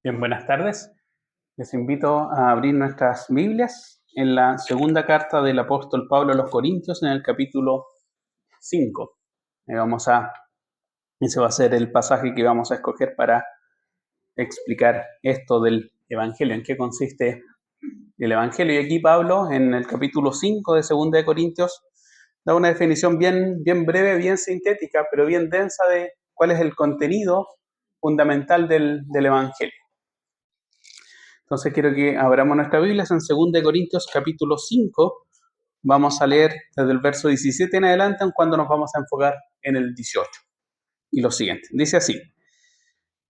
Bien, buenas tardes. Les invito a abrir nuestras Biblias en la segunda carta del apóstol Pablo a los Corintios, en el capítulo 5. Ese va a ser el pasaje que vamos a escoger para explicar esto del Evangelio, en qué consiste el Evangelio. Y aquí Pablo, en el capítulo 5 de segunda de Corintios, da una definición bien breve, bien sintética, pero bien densa de cuál es el contenido fundamental del Evangelio. Entonces quiero que abramos nuestra Biblia en 2 de Corintios capítulo 5. Vamos a leer desde el verso 17 en adelante, cuando nos vamos a enfocar en el 18. Y lo siguiente, dice así: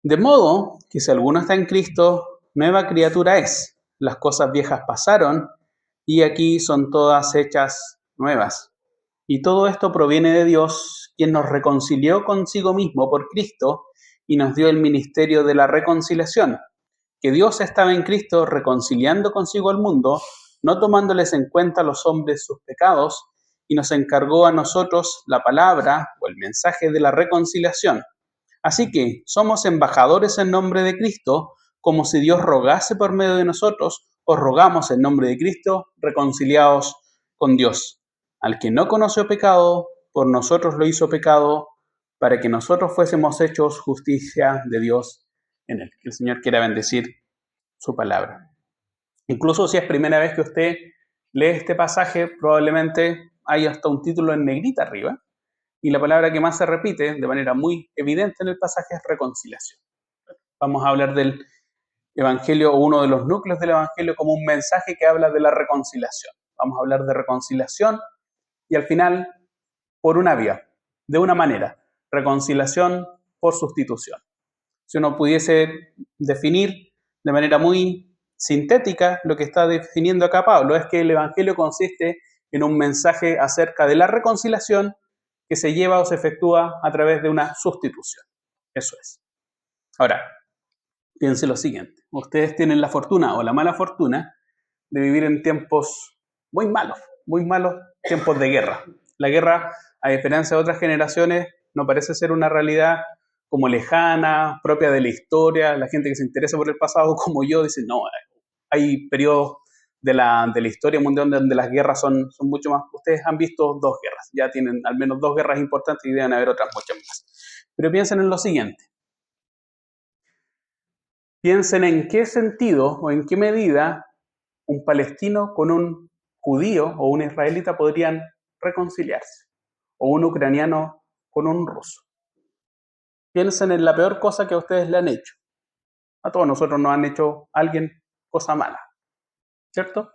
de modo que si alguno está en Cristo, nueva criatura es. Las cosas viejas pasaron, y aquí son todas hechas nuevas. Y todo esto proviene de Dios, quien nos reconcilió consigo mismo por Cristo, y nos dio el ministerio de la reconciliación. Que Dios estaba en Cristo reconciliando consigo al mundo, no tomándoles en cuenta a los hombres sus pecados, y nos encargó a nosotros la palabra o el mensaje de la reconciliación. Así que somos embajadores en nombre de Cristo, como si Dios rogase por medio de nosotros. Os rogamos en nombre de Cristo, reconciliaos con Dios. Al que no conoció pecado, por nosotros lo hizo pecado, para que nosotros fuésemos hechos justicia de Dios en él. Que el Señor quiera bendecir su palabra. Incluso si es primera vez que usted lee este pasaje, probablemente hay hasta un título en negrita arriba, y la palabra que más se repite de manera muy evidente en el pasaje es reconciliación. Vamos a hablar del Evangelio, o uno de los núcleos del Evangelio, como un mensaje que habla de la reconciliación. Vamos a hablar de reconciliación y al final por una vía, de una manera, reconciliación por sustitución. Si uno pudiese definir de manera muy sintética lo que está definiendo acá Pablo, es que el Evangelio consiste en un mensaje acerca de la reconciliación que se lleva o se efectúa a través de una sustitución. Eso es. Ahora, piense lo siguiente. Ustedes tienen la fortuna o la mala fortuna de vivir en tiempos muy malos tiempos de guerra. La guerra, a diferencia de otras generaciones, no parece ser una realidad como lejana, propia de la historia. La gente que se interesa por el pasado, como yo, dice, no, hay periodos de la historia mundial donde las guerras son mucho más. Ustedes han visto 2 guerras, ya tienen al menos 2 guerras importantes y deben haber otras muchas más. Pero piensen en lo siguiente. Piensen en qué sentido o en qué medida un palestino con un judío o un israelita podrían reconciliarse, o un ucraniano con un ruso. Piensen en la peor cosa que a ustedes le han hecho. A todos nosotros nos han hecho alguien cosa mala, ¿cierto?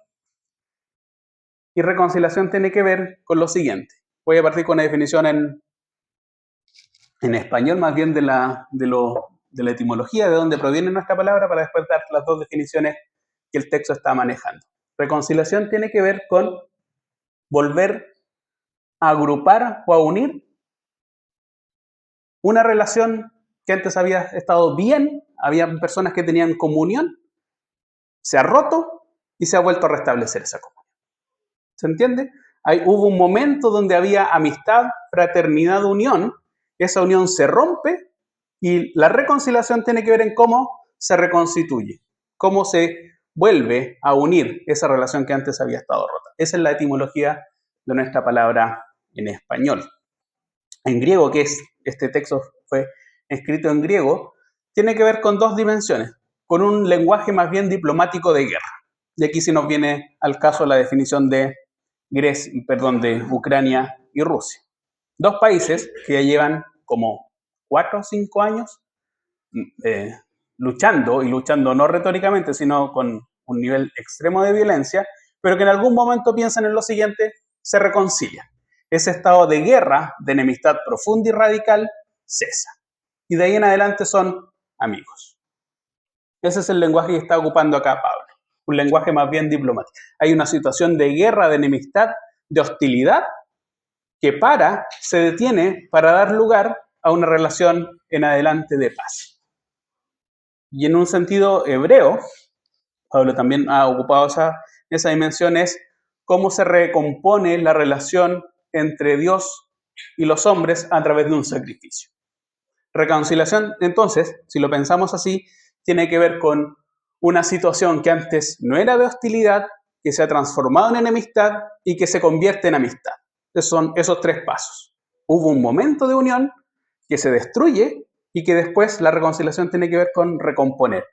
Y reconciliación tiene que ver con lo siguiente. Voy a partir con una definición en español, más bien de la etimología, de dónde proviene nuestra palabra, para después dar las 2 definiciones que el texto está manejando. Reconciliación tiene que ver con volver a agrupar o a unir una relación que antes había estado bien, había personas que tenían comunión, se ha roto y se ha vuelto a restablecer esa comunión. ¿Se entiende? Hubo un momento donde había amistad, fraternidad, unión. Esa unión se rompe y la reconciliación tiene que ver en cómo se reconstituye, cómo se vuelve a unir esa relación que antes había estado rota. Esa es la etimología de nuestra palabra en español. En griego, que es este texto fue escrito en griego, tiene que ver con 2 dimensiones, con un lenguaje más bien diplomático de guerra. Y aquí sí nos viene al caso la definición de Ucrania y Rusia. 2 países que ya llevan como 4 o 5 años luchando no retóricamente, sino con un nivel extremo de violencia, pero que en algún momento piensan en lo siguiente: se reconcilian. Ese estado de guerra, de enemistad profunda y radical, cesa. Y de ahí en adelante son amigos. Ese es el lenguaje que está ocupando acá Pablo. Un lenguaje más bien diplomático. Hay una situación de guerra, de enemistad, de hostilidad, que se detiene para dar lugar a una relación en adelante de paz. Y en un sentido hebreo, Pablo también ha ocupado esa dimensión, es cómo se recompone la relación entre Dios y los hombres a través de un sacrificio. Reconciliación, entonces, si lo pensamos así, tiene que ver con una situación que antes no era de hostilidad, que se ha transformado en enemistad y que se convierte en amistad. Esos son esos tres pasos. Hubo un momento de unión que se destruye y que después la reconciliación tiene que ver con recomponer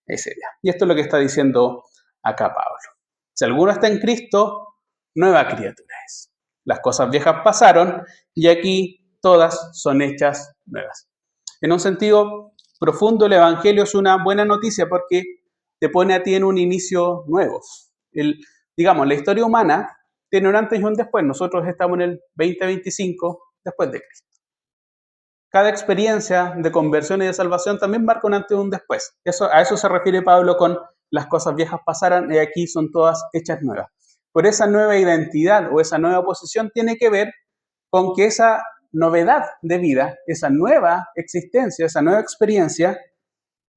ese día. Y esto es lo que está diciendo acá Pablo. Si alguno está en Cristo, nueva criatura es. Las cosas viejas pasaron y aquí todas son hechas nuevas. En un sentido profundo, el Evangelio es una buena noticia porque te pone a ti en un inicio nuevo. Digamos, la historia humana tiene un antes y un después. Nosotros estamos en el 2025 después de Cristo. Cada experiencia de conversión y de salvación también marca un antes y un después. A eso se refiere Pablo con las cosas viejas pasaron y aquí son todas hechas nuevas. Por esa nueva identidad o esa nueva posición tiene que ver con que esa novedad de vida, esa nueva existencia, esa nueva experiencia,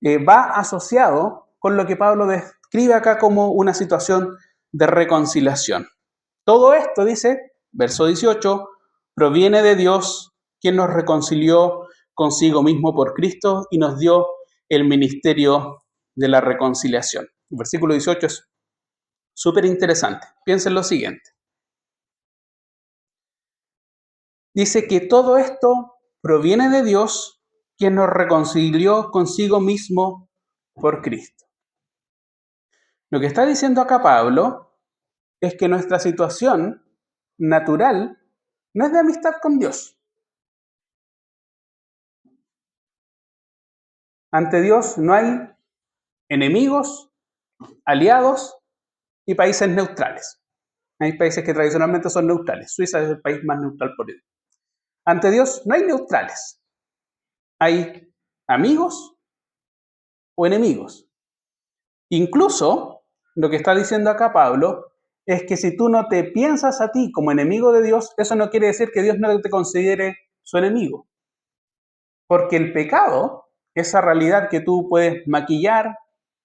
va asociado con lo que Pablo describe acá como una situación de reconciliación. Todo esto, dice, verso 18, proviene de Dios, quien nos reconcilió consigo mismo por Cristo y nos dio el ministerio de la reconciliación. El versículo 18 es súper interesante. Piensen lo siguiente. Dice que todo esto proviene de Dios, quien nos reconcilió consigo mismo por Cristo. Lo que está diciendo acá Pablo es que nuestra situación natural no es de amistad con Dios. Ante Dios no hay enemigos, aliados y países neutrales. Hay países que tradicionalmente son neutrales. Suiza es el país más neutral por ello. Ante Dios no hay neutrales. Hay amigos o enemigos. Incluso, lo que está diciendo acá Pablo es que si tú no te piensas a ti como enemigo de Dios, eso no quiere decir que Dios no te considere su enemigo. Porque el pecado, esa realidad que tú puedes maquillar,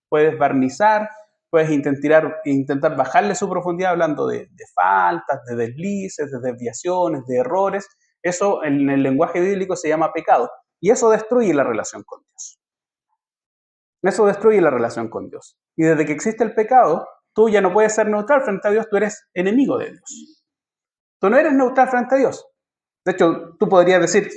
puedes barnizar, puedes intentar bajarle su profundidad hablando de faltas, de deslices, de desviaciones, de errores. Eso en el lenguaje bíblico se llama pecado. Y eso destruye la relación con Dios. Eso destruye la relación con Dios. Y desde que existe el pecado, tú ya no puedes ser neutral frente a Dios, tú eres enemigo de Dios. Tú no eres neutral frente a Dios. De hecho, tú podrías decir,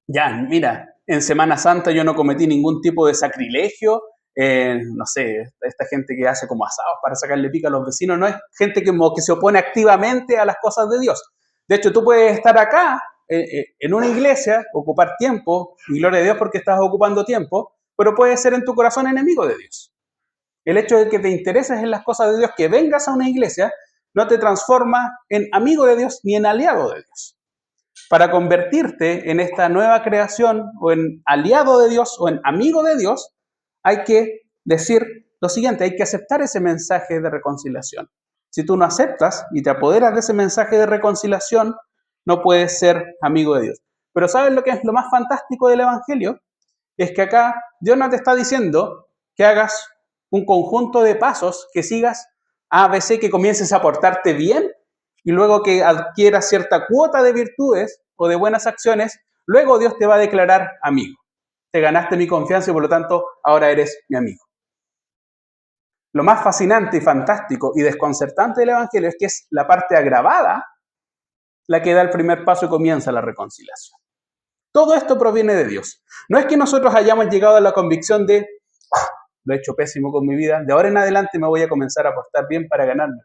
ya, mira, en Semana Santa yo no cometí ningún tipo de sacrilegio, no sé, esta gente que hace como asados para sacarle pica a los vecinos, no es gente que se opone activamente a las cosas de Dios. De hecho, tú puedes estar acá, en una iglesia, ocupar tiempo, y gloria a Dios porque estás ocupando tiempo, pero puedes ser en tu corazón enemigo de Dios. El hecho de que te intereses en las cosas de Dios, que vengas a una iglesia, no te transforma en amigo de Dios ni en aliado de Dios. Para convertirte en esta nueva creación o en aliado de Dios o en amigo de Dios, hay que decir lo siguiente, hay que aceptar ese mensaje de reconciliación. Si tú no aceptas y te apoderas de ese mensaje de reconciliación, no puedes ser amigo de Dios. Pero ¿sabes lo que es lo más fantástico del Evangelio? Es que acá Dios no te está diciendo que hagas un conjunto de pasos, que sigas A, B, C, que comiences a portarte bien y luego que adquieras cierta cuota de virtudes o de buenas acciones, luego Dios te va a declarar amigo. Te ganaste mi confianza y por lo tanto ahora eres mi amigo. Lo más fascinante y fantástico y desconcertante del Evangelio es que es la parte agravada la que da el primer paso y comienza la reconciliación. Todo esto proviene de Dios. No es que nosotros hayamos llegado a la convicción de lo he hecho pésimo con mi vida, de ahora en adelante me voy a comenzar a portar bien para ganarme.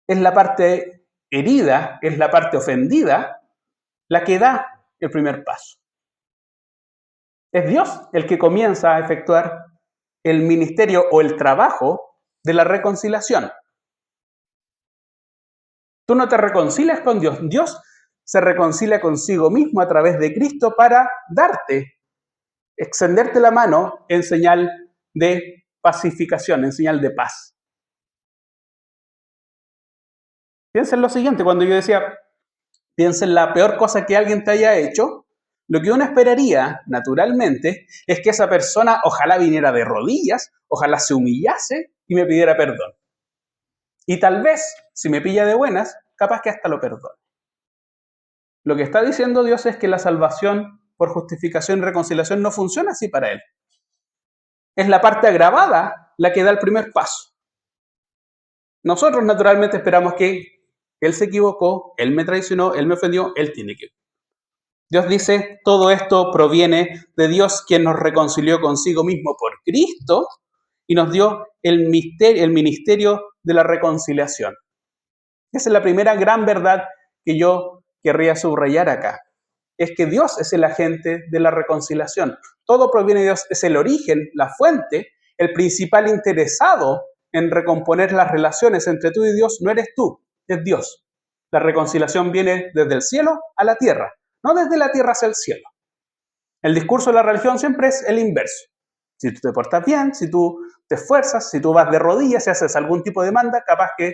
Es la parte herida, es la parte ofendida, la que da el primer paso. Es Dios el que comienza a efectuar el ministerio o el trabajo de la reconciliación. Tú no te reconcilias con Dios. Dios se reconcilia consigo mismo a través de Cristo para darte, extenderte la mano en señal de pacificación, en señal de paz. Piensa en lo siguiente, cuando yo decía, piensa en la peor cosa que alguien te haya hecho, lo que uno esperaría, naturalmente, es que esa persona ojalá viniera de rodillas, ojalá se humillase y me pidiera perdón. Y tal vez, si me pilla de buenas, capaz que hasta lo perdone. Lo que está diciendo Dios es que la salvación por justificación y reconciliación no funciona así para Él. Es la parte agravada la que da el primer paso. Nosotros naturalmente esperamos que Él se equivocó, Él me traicionó, Él me ofendió, Él tiene que. Dios dice, todo esto proviene de Dios, quien nos reconcilió consigo mismo por Cristo y nos dio el ministerio de la reconciliación. Esa es la primera gran verdad que yo querría subrayar acá. Es que Dios es el agente de la reconciliación. Todo proviene de Dios, es el origen, la fuente, el principal interesado en recomponer las relaciones entre tú y Dios no eres tú, es Dios. La reconciliación viene desde el cielo a la tierra, no desde la tierra hacia el cielo. El discurso de la religión siempre es el inverso. Si tú te portas bien, si tú te esfuerzas, si tú vas de rodillas, si haces algún tipo de demanda, capaz que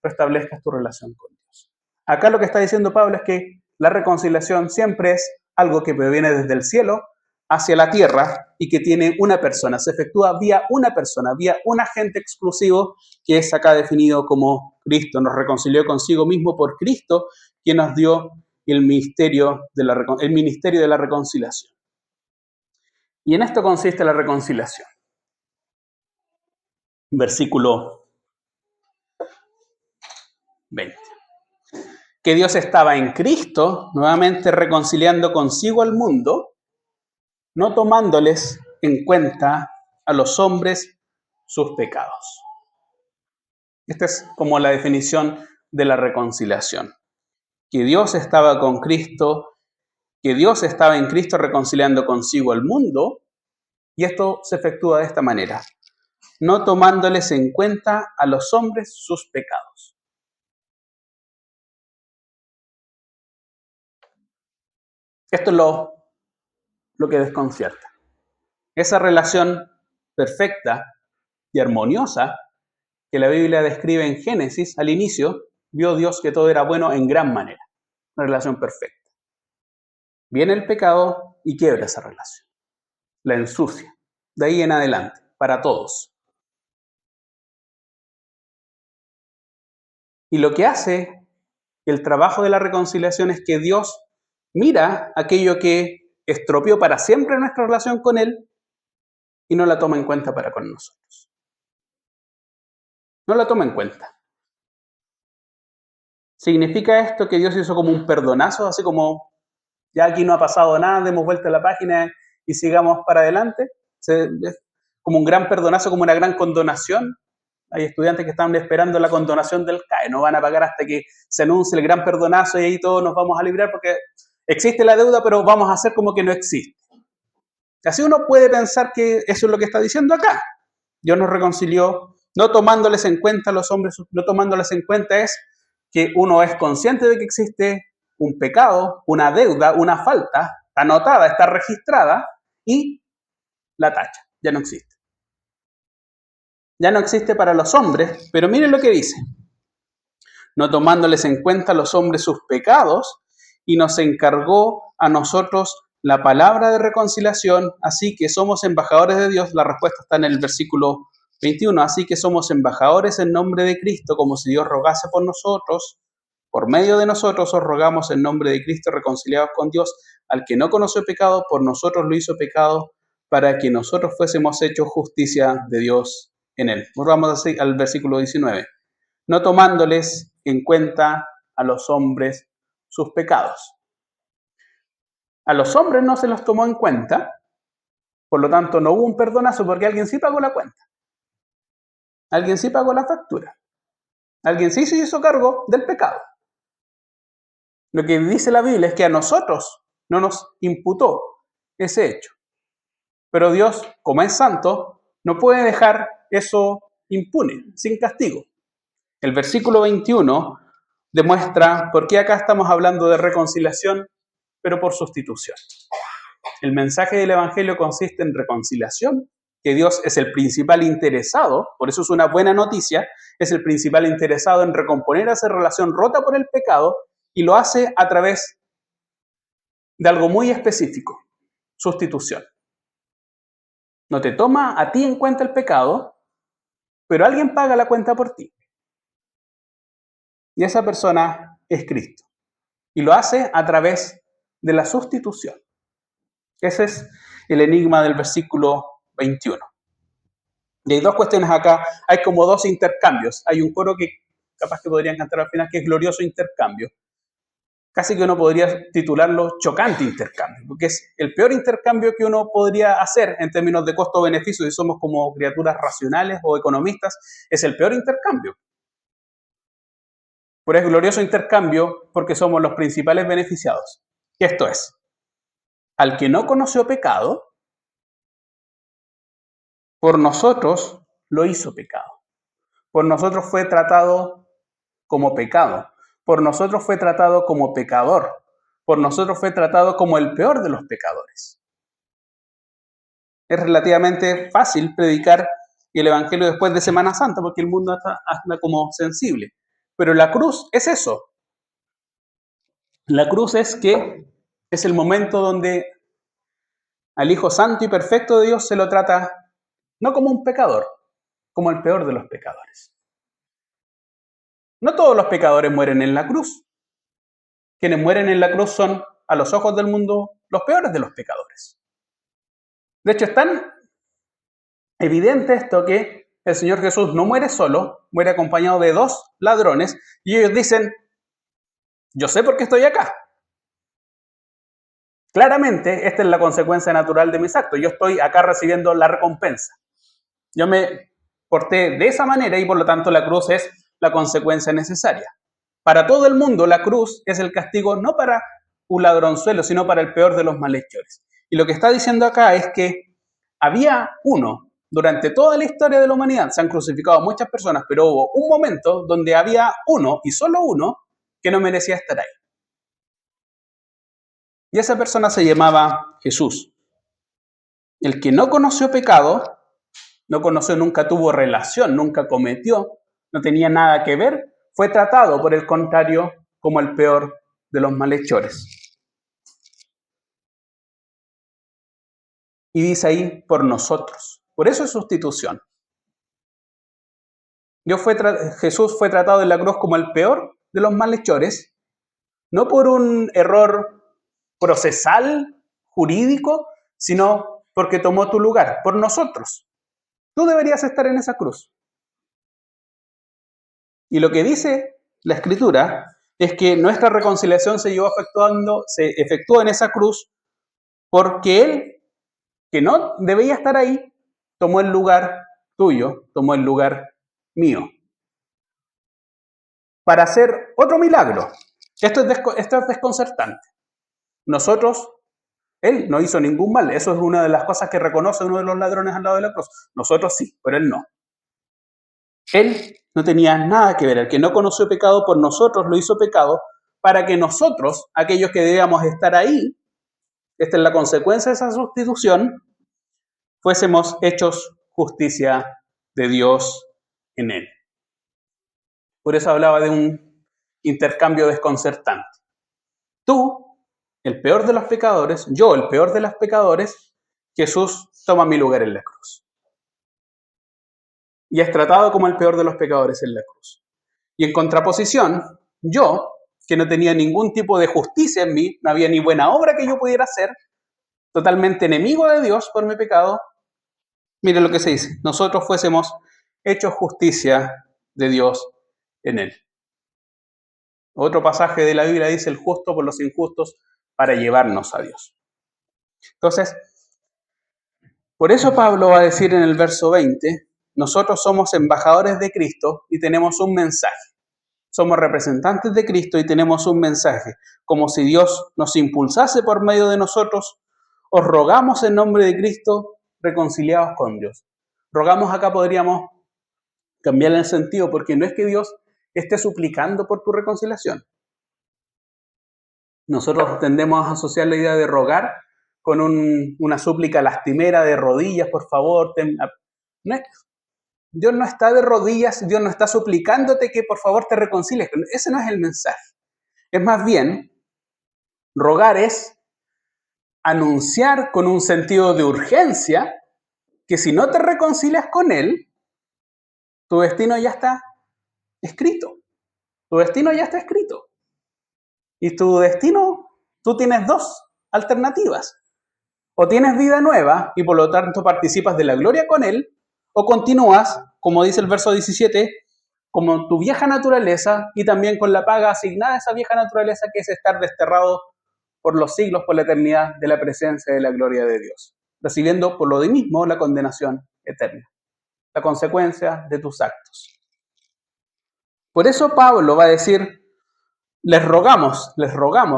restablezcas tu relación con Dios. Acá lo que está diciendo Pablo es que la reconciliación siempre es algo que proviene desde el cielo hacia la tierra y que tiene una persona, se efectúa vía una persona, vía un agente exclusivo que es acá definido como Cristo. Nos reconcilió consigo mismo por Cristo, quien nos dio el ministerio de la reconciliación. Y en esto consiste la reconciliación. Versículo 20. Que Dios estaba en Cristo, nuevamente reconciliando consigo al mundo, no tomándoles en cuenta a los hombres sus pecados. Esta es como la definición de la reconciliación. Que Dios estaba con Cristo, que Dios estaba en Cristo reconciliando consigo al mundo, y esto se efectúa de esta manera, no tomándoles en cuenta a los hombres sus pecados. Esto es lo que desconcierta. Esa relación perfecta y armoniosa que la Biblia describe en Génesis, al inicio, vio Dios que todo era bueno en gran manera. Una relación perfecta. Viene el pecado y quiebra esa relación. La ensucia. De ahí en adelante, para todos. Y lo que hace el trabajo de la reconciliación es que Dios mira aquello que estropeó para siempre nuestra relación con Él y no la toma en cuenta para con nosotros. No la toma en cuenta. ¿Significa esto que Dios hizo como un perdonazo, así como ya aquí no ha pasado nada, demos vuelta a la página y sigamos para adelante? Es como un gran perdonazo, como una gran condonación. Hay estudiantes que están esperando la condonación del CAE, no van a pagar hasta que se anuncie el gran perdonazo y ahí todos nos vamos a librar porque existe la deuda, pero vamos a hacer como que no existe. Así uno puede pensar que eso es lo que está diciendo acá. Dios nos reconcilió, no tomándoles en cuenta a los hombres, no tomándoles en cuenta es que uno es consciente de que existe un pecado, una deuda, una falta, está anotada, está registrada y la tacha, ya no existe. Ya no existe para los hombres, pero miren lo que dice. No tomándoles en cuenta a los hombres sus pecados, y nos encargó a nosotros la palabra de reconciliación, así que somos embajadores de Dios. La respuesta está en el versículo 21. Así que somos embajadores en nombre de Cristo, como si Dios rogase por nosotros. Por medio de nosotros os rogamos en nombre de Cristo, reconciliados con Dios. Al que no conoció pecado, por nosotros lo hizo pecado, para que nosotros fuésemos hechos justicia de Dios en él. Volvamos así al versículo 19. No tomándoles en cuenta a los hombres sus pecados. A los hombres no se los tomó en cuenta, por lo tanto no hubo un perdonazo porque alguien sí pagó la cuenta. Alguien sí pagó la factura. Alguien sí se hizo cargo del pecado. Lo que dice la Biblia es que a nosotros no nos imputó ese hecho. Pero Dios, como es santo, no puede dejar eso impune, sin castigo. El versículo 21 demuestra por qué acá estamos hablando de reconciliación, pero por sustitución. El mensaje del Evangelio consiste en reconciliación, que Dios es el principal interesado, por eso es una buena noticia, es el principal interesado en recomponer esa relación rota por el pecado y lo hace a través de algo muy específico, sustitución. No te toma a ti en cuenta el pecado, pero alguien paga la cuenta por ti. Y esa persona es Cristo. Y lo hace a través de la sustitución. Ese es el enigma del versículo 21. Y hay dos cuestiones acá, hay como dos intercambios. Hay un coro que capaz que podrían cantar al final, que es glorioso intercambio. Casi que uno podría titularlo chocante intercambio, porque es el peor intercambio que uno podría hacer en términos de costo-beneficio, si somos como criaturas racionales o economistas, es el peor intercambio. Pero es glorioso intercambio porque somos los principales beneficiados. Esto es, al que no conoció pecado, por nosotros lo hizo pecado. Por nosotros fue tratado como pecado. Por nosotros fue tratado como pecador. Por nosotros fue tratado como el peor de los pecadores. Es relativamente fácil predicar el Evangelio después de Semana Santa porque el mundo anda como sensible. Pero la cruz es eso. La cruz es que es el momento donde al Hijo Santo y Perfecto de Dios se lo trata no como un pecador, como el peor de los pecadores. No todos los pecadores mueren en la cruz. Quienes mueren en la cruz son, a los ojos del mundo, los peores de los pecadores. De hecho, es tan evidente esto que el Señor Jesús no muere solo, muere acompañado de dos ladrones, y ellos dicen, yo sé por qué estoy acá. Claramente, esta es la consecuencia natural de mis actos. Yo estoy acá recibiendo la recompensa. Yo me porté de esa manera y por lo tanto la cruz es la consecuencia necesaria. Para todo el mundo la cruz es el castigo no para un ladronzuelo, sino para el peor de los malhechores. Y lo que está diciendo acá es que había uno, durante toda la historia de la humanidad, se han crucificado muchas personas, pero hubo un momento donde había uno, y solo uno, que no merecía estar ahí. Y esa persona se llamaba Jesús. El que no conoció pecado, no conoció, nunca tuvo relación, nunca cometió, no tenía nada que ver, fue tratado, por el contrario, como el peor de los malhechores. Y dice ahí, por nosotros. Por eso es sustitución. Jesús fue tratado en la cruz como el peor de los malhechores, no por un error procesal, jurídico, sino porque tomó tu lugar, por nosotros. Tú deberías estar en esa cruz. Y lo que dice la Escritura es que nuestra reconciliación se efectuó en esa cruz porque Él, que no debía estar ahí, tomó el lugar tuyo, tomó el lugar mío. Para hacer otro milagro. Esto es desconcertante. Nosotros, Él no hizo ningún mal. Eso es una de las cosas que reconoce uno de los ladrones al lado de la cruz. Nosotros sí, pero Él no. Él no tenía nada que ver. El que no conoció pecado por nosotros lo hizo pecado para que nosotros, aquellos que debíamos estar ahí, esta es la consecuencia de esa sustitución, fuésemos hechos justicia de Dios en Él. Por eso hablaba de un intercambio desconcertante. Tú, el peor de los pecadores, yo, el peor de los pecadores, Jesús toma mi lugar en la cruz. Y es tratado como el peor de los pecadores en la cruz. Y en contraposición, yo, que no tenía ningún tipo de justicia en mí, no había ni buena obra que yo pudiera hacer, totalmente enemigo de Dios por mi pecado, mire lo que se dice, nosotros fuésemos hechos justicia de Dios en Él. Otro pasaje de la Biblia dice, el justo por los injustos para llevarnos a Dios. Entonces, por eso Pablo va a decir en el verso 20, nosotros somos embajadores de Cristo y tenemos un mensaje. Somos representantes de Cristo y tenemos un mensaje. Como si Dios nos impulsase por medio de nosotros, os rogamos en nombre de Cristo, reconciliados con Dios. Rogamos acá podríamos cambiar el sentido, porque no es que Dios esté suplicando por tu reconciliación. Nosotros tendemos a asociar la idea de rogar con una súplica lastimera de rodillas, por favor. Dios no está de rodillas, Dios no está suplicándote que por favor te reconcilies. Ese no es el mensaje. Es más bien, rogar es anunciar con un sentido de urgencia que si no te reconcilias con Él, tu destino ya está escrito. Tu destino ya está escrito. Y tu destino, tú tienes dos alternativas. O tienes vida nueva y por lo tanto participas de la gloria con Él, o continúas, como dice el verso 17, como tu vieja naturaleza y también con la paga asignada a esa vieja naturaleza que es estar desterrado por los siglos, por la eternidad, de la presencia de la gloria de Dios, recibiendo por lo de mismo la condenación eterna, la consecuencia de tus actos. Por eso Pablo va a decir, les rogamos,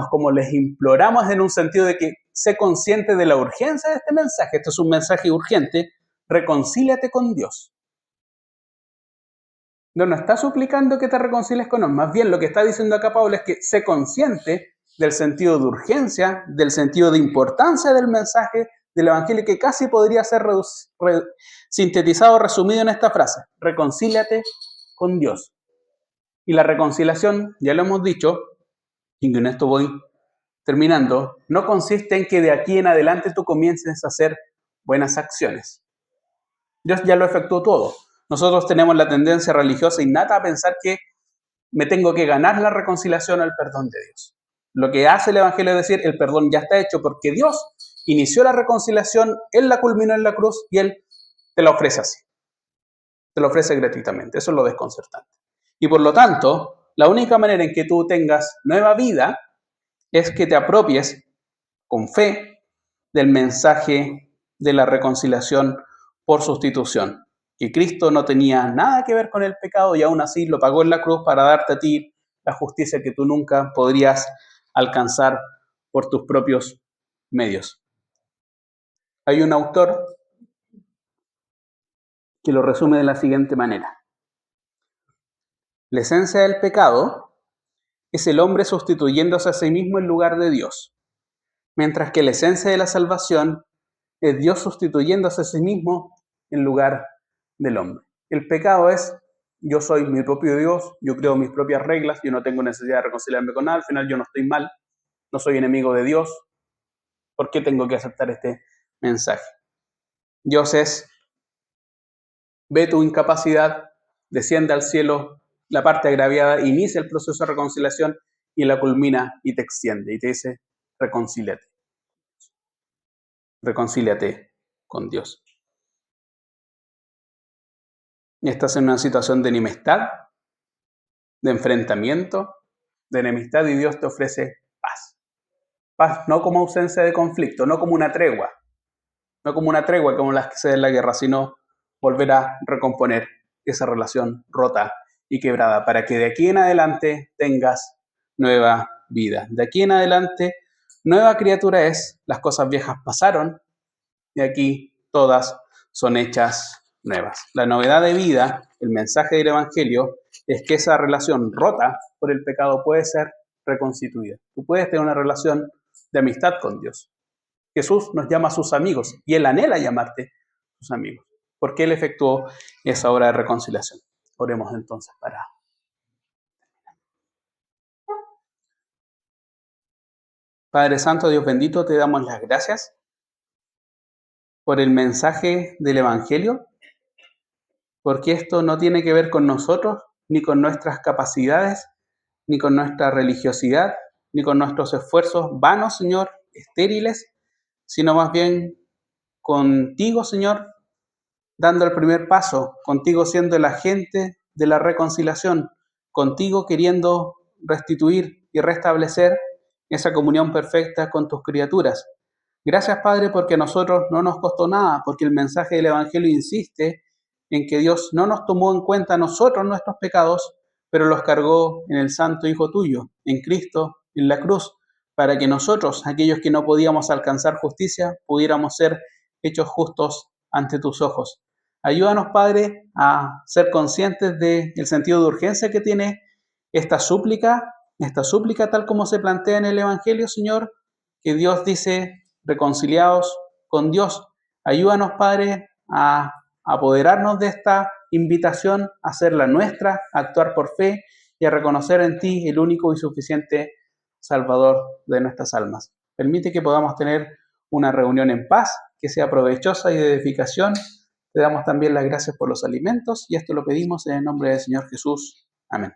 como les imploramos en un sentido de que sé consciente de la urgencia de este mensaje. Este es un mensaje urgente. Reconcíliate con Dios. No está suplicando que te reconcilies con Dios. Más bien lo que está diciendo acá Pablo es que sé consciente del sentido de urgencia, del sentido de importancia del mensaje del Evangelio, que casi podría ser sintetizado, resumido en esta frase. Reconcíliate con Dios. Y la reconciliación, ya lo hemos dicho, y con esto voy terminando, no consiste en que de aquí en adelante tú comiences a hacer buenas acciones. Dios ya lo efectuó todo. Nosotros tenemos la tendencia religiosa innata a pensar que me tengo que ganar la reconciliación o el perdón de Dios. Lo que hace el Evangelio es decir, el perdón ya está hecho porque Dios inició la reconciliación, Él la culminó en la cruz y Él te la ofrece así. Te la ofrece gratuitamente. Eso es lo desconcertante. Y por lo tanto, la única manera en que tú tengas nueva vida es que te apropies con fe del mensaje de la reconciliación por sustitución. Que Cristo no tenía nada que ver con el pecado y aún así lo pagó en la cruz para darte a ti la justicia que tú nunca podrías alcanzar por tus propios medios. Hay un autor que lo resume de la siguiente manera. La esencia del pecado es el hombre sustituyéndose a sí mismo en lugar de Dios, mientras que la esencia de la salvación es Dios sustituyéndose a sí mismo en lugar del hombre. El pecado es, yo soy mi propio Dios, yo creo mis propias reglas, yo no tengo necesidad de reconciliarme con nada, al final yo no estoy mal, no soy enemigo de Dios, ¿por qué tengo que aceptar este mensaje? Dios es, ve tu incapacidad, desciende al cielo, la parte agraviada, inicia el proceso de reconciliación y la culmina y te extiende y te dice, reconcíliate. Reconcíliate con Dios. Estás en una situación de enemistad, de enfrentamiento, de enemistad y Dios te ofrece paz. Paz no como ausencia de conflicto, no como una tregua, como las que se da en la guerra, sino volver a recomponer esa relación rota y quebrada para que de aquí en adelante tengas nueva vida. De aquí en adelante, nueva criatura es, las cosas viejas pasaron y aquí todas son hechas nuevas. La novedad de vida, el mensaje del Evangelio, es que esa relación rota por el pecado puede ser reconstituida. Tú puedes tener una relación de amistad con Dios. Jesús nos llama a sus amigos y Él anhela llamarte sus amigos, porque Él efectuó esa obra de reconciliación. Oremos entonces para... Padre Santo, Dios bendito, te damos las gracias por el mensaje del Evangelio, porque esto no tiene que ver con nosotros, ni con nuestras capacidades, ni con nuestra religiosidad, ni con nuestros esfuerzos vanos, Señor, estériles, sino más bien contigo, Señor, dando el primer paso, contigo siendo el agente de la reconciliación, contigo queriendo restituir y restablecer esa comunión perfecta con tus criaturas. Gracias, Padre, porque a nosotros no nos costó nada, porque el mensaje del Evangelio insiste en que Dios no nos tomó en cuenta a nosotros nuestros pecados, pero los cargó en el Santo Hijo tuyo, en Cristo, en la cruz, para que nosotros, aquellos que no podíamos alcanzar justicia, pudiéramos ser hechos justos ante tus ojos. Ayúdanos, Padre, a ser conscientes del sentido de urgencia que tiene esta súplica tal como se plantea en el Evangelio, Señor, que Dios dice, reconciliados con Dios. Ayúdanos, Padre, a apoderarnos de esta invitación, a hacerla nuestra, a actuar por fe y a reconocer en ti el único y suficiente Salvador de nuestras almas. Permite que podamos tener una reunión en paz, que sea provechosa y de edificación. Te damos también las gracias por los alimentos y esto lo pedimos en el nombre del Señor Jesús. Amén.